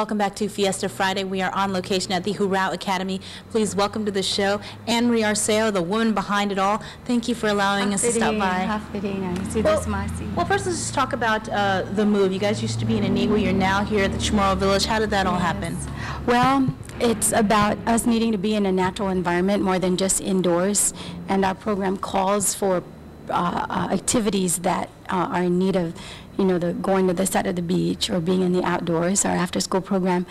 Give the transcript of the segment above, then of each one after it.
Welcome back to Fiesta Friday. We are on location at the Hurao Academy. Please welcome to the show Marie Arceo, the woman behind it all. Thank you for allowing us to stop by. Well, first let's just talk about the move. You guys used to be in Anigua. You're now here at the Chamorro Village. How did that all happen? Well, it's about us needing to be in a natural environment more than just indoors, and our program calls for activities that are in need of, going to the side of the beach or being in the outdoors. Our after-school program,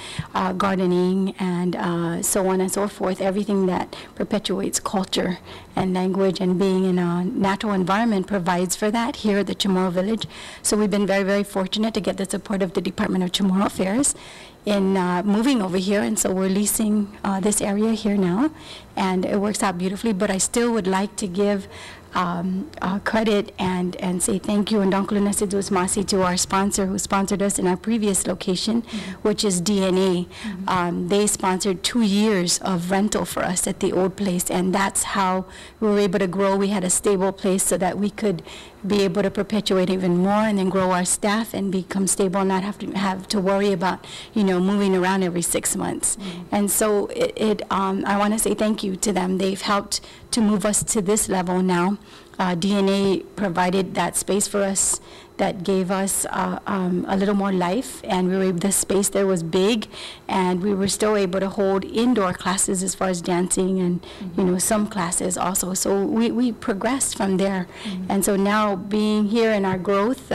gardening, and so on and so forth. Everything that perpetuates culture and language and being in a natural environment provides for that here at the Chamorro Village. So we've been very, very fortunate to get the support of the Department of Chamorro Affairs in moving over here, and so we're leasing this area here now, and it works out beautifully. But I still would like to give credit and say thank you and Masi to our sponsor who sponsored us in our previous location, which is DNA. They sponsored 2 years of rental for us at the old place, and that's how we were able to grow. We had a stable place so that we could be able to perpetuate even more and then grow our staff and become stable and not have to worry about moving around every 6 months. And so I want to say thank you to them. They've helped to move us to this level now. DNA provided that space for us that gave us a little more life, and the space there was big, and we were still able to hold indoor classes as far as dancing and some classes also. So we progressed from there, and so now being here in our growth,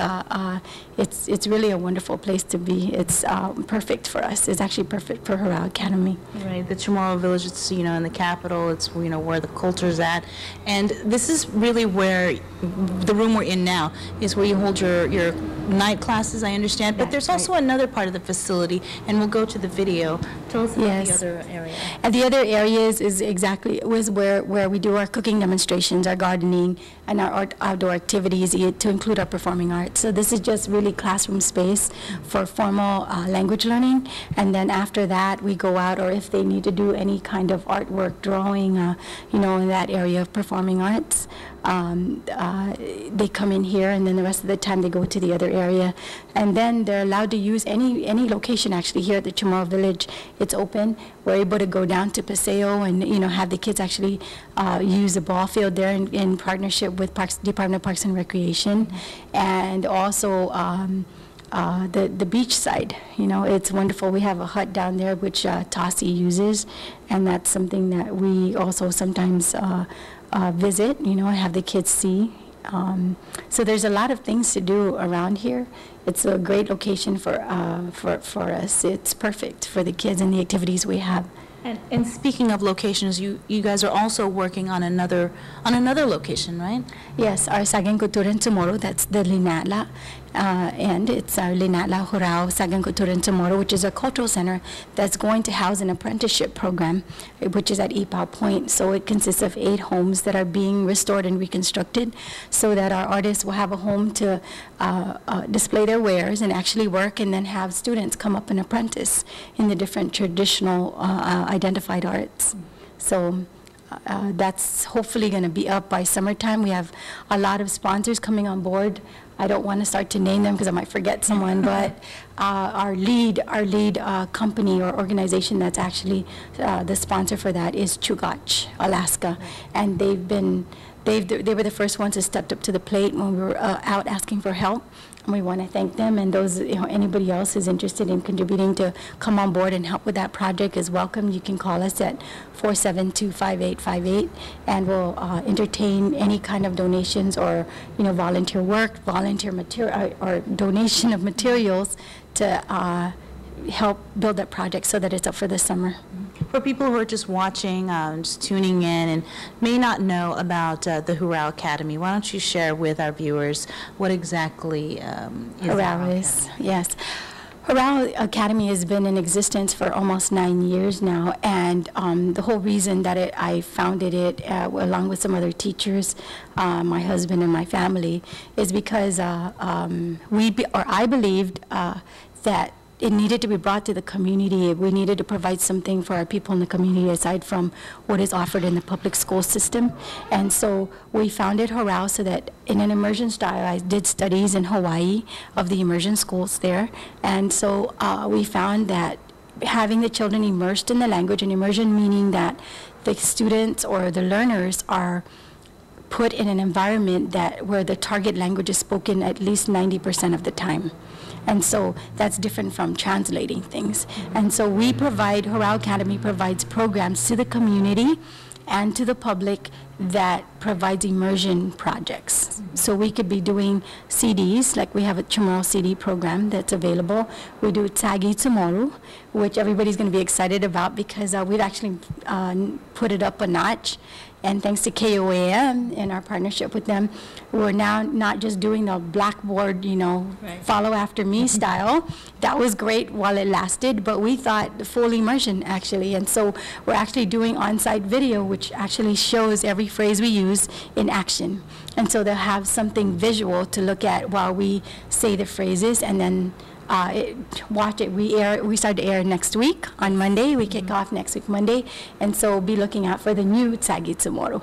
it's really a wonderful place to be. It's perfect for us. It's actually perfect for Hurao Academy. Right, the Chamorro Village. It's in the capital. It's where the culture's at, and this is really where the room we're in now is where you hold your night classes, I understand, but there's also another part of the facility, and we'll go to the video. Tell us about the other area. And the other areas was where we do our cooking demonstrations, our gardening, and our outdoor activities to include our performing arts. So this is just really classroom space for formal language learning, and then after that we go out, or if they need to do any kind of artwork, drawing, in that area of performing arts, they come in here, and then the rest of the time they go to the other area, and then they're allowed to use any location actually here at the Chamorro Village. It's open. We're able to go down to Paseo and have the kids actually use the ball field there in partnership with Department of Parks and Recreation, and also the beach side. It's wonderful. We have a hut down there which Tassi uses, and that's something that we also sometimes visit, and have the kids see. So there's a lot of things to do around here. It's a great location for us. It's perfect for the kids and the activities we have. And speaking of locations, you guys are also working on another location, right? Yes, our Sagan Cultura en Chamorro, that's the Linala, and it's our Linala Hurao Sagan Cultura en Chamorro, which is a cultural center that's going to house an apprenticeship program, which is at Ipao Point. So it consists of 8 homes that are being restored and reconstructed so that our artists will have a home to display their wares and actually work, and then have students come up and apprentice in the different traditional identified arts. So that's hopefully going to be up by summertime. We have a lot of sponsors coming on board. I don't want to start to name them because I might forget someone, but our lead company or organization that's actually the sponsor for that is Chugach, Alaska, and they were the first ones that stepped up to the plate when we were out asking for help. And we want to thank them, and those, anybody else who's interested in contributing to come on board and help with that project is welcome. You can call us at 472-5858, and we'll entertain any kind of donations or volunteer work, volunteer material, or donation of materials to help build that project so that it's up for the summer. For people who are just watching, just tuning in, and may not know about the Hurao Academy, why don't you share with our viewers what exactly is Hurao is? Yes. Hurao Academy has been in existence for almost 9 years now, and the whole reason that I founded it, along with some other teachers, my husband and my family, is because I believed that it needed to be brought to the community. We needed to provide something for our people in the community aside from what is offered in the public school system. And so we founded Hurao so that in an immersion style, I did studies in Hawaii of the immersion schools there. And so we found that having the children immersed in the language, and immersion meaning that the students or the learners are put in an environment that where the target language is spoken at least 90% of the time. And so that's different from translating things. And so Hurao Academy provides programs to the community and to the public that provides immersion projects. So we could be doing CDs, like we have a Chamorro CD program that's available. We do Tsagi Tomorrow, which everybody's going to be excited about because we've actually put it up a notch. And thanks to KUAM and our partnership with them, we're now not just doing the blackboard, follow after me style. That was great while it lasted, but we thought full immersion actually. And so we're actually doing on-site video, which actually shows every phrase we use in action. And so they'll have something visual to look at while we say the phrases, and then watch it. We start to air next week on Monday. We kick off next week Monday, and so be looking out for the new Tsagi Tomorrow.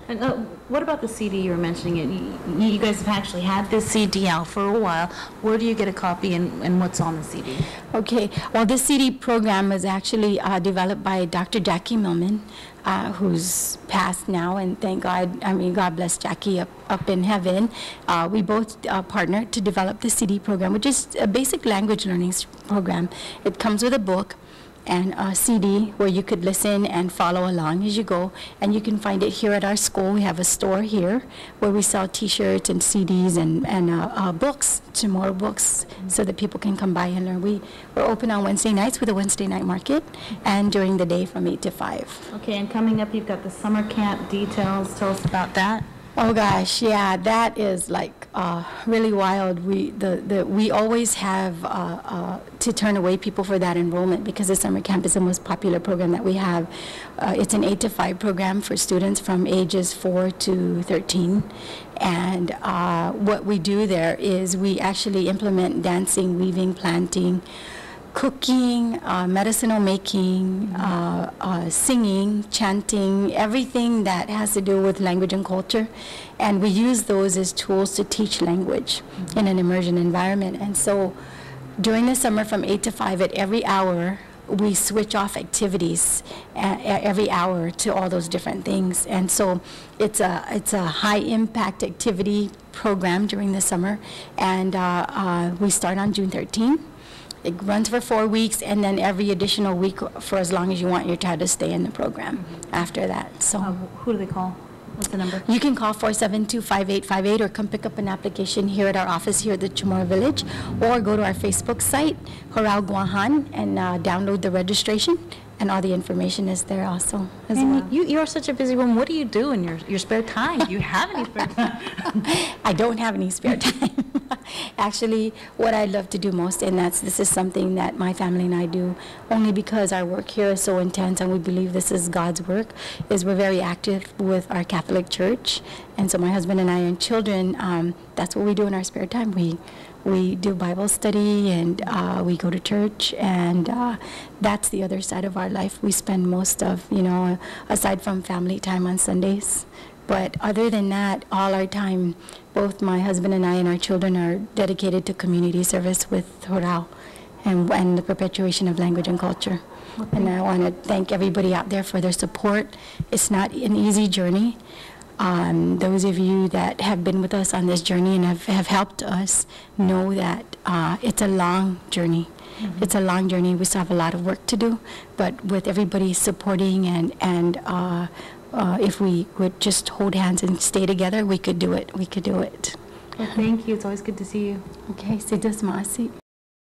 And what about the CD you were mentioning? You guys have actually had this CD out for a while. Where do you get a copy, and what's on the CD? Okay, well, this CD program was actually developed by Dr. Jackie Millman, who's passed now, and thank God, God bless Jackie up in heaven. We both partnered to develop the CD program, which is a basic language learning program. It comes with a book and a CD where you could listen and follow along as you go. And you can find it here at our school. We have a store here where we sell T-shirts and CDs and books, Chamorro books, so that people can come by and learn. We're open on Wednesday nights with a Wednesday night market, and during the day from 8 to 5. Okay, and coming up, you've got the summer camp details. Tell us about that. Oh gosh, yeah, that is like really wild. We always have to turn away people for that enrollment because the summer camp is the most popular program that we have. It's an 8 to 5 program for students from ages 4 to 13. And what we do there is we actually implement dancing, weaving, planting, cooking, medicinal making, singing, chanting, everything that has to do with language and culture. And we use those as tools to teach language in an immersion environment. And so during the summer from 8 to 5 at every hour, we switch off activities every hour to all those different things. And so it's a high impact activity program during the summer. And we start on June 13th. It runs for 4 weeks, and then every additional week for as long as you want your child to stay in the program after that. So, who do they call? What's the number? You can call 472-5858 or come pick up an application here at our office here at the Chamorro Village, or go to our Facebook site, Hurao Guam, and download the registration. And all the information is there also as well. You are such a busy woman. What do you do in your spare time? Do you have any spare time? I don't have any spare time. Actually, what I love to do most, and this is something that my family and I do only because our work here is so intense and we believe this is God's work, is we're very active with our Catholic Church. And so my husband and I and children, that's what we do in our spare time. We do Bible study, and we go to church, and that's the other side of our life. We spend most of, aside from family time on Sundays. But other than that, all our time, both my husband and I and our children are dedicated to community service with Hurao and the perpetuation of language and culture. Okay. And I want to thank everybody out there for their support. It's not an easy journey. Those of you that have been with us on this journey and have helped us know that it's a long journey. Mm-hmm. It's a long journey. We still have a lot of work to do, but with everybody supporting and if we would just hold hands and stay together, we could do it. We could do it. Well, thank you. It's always good to see you. Okay,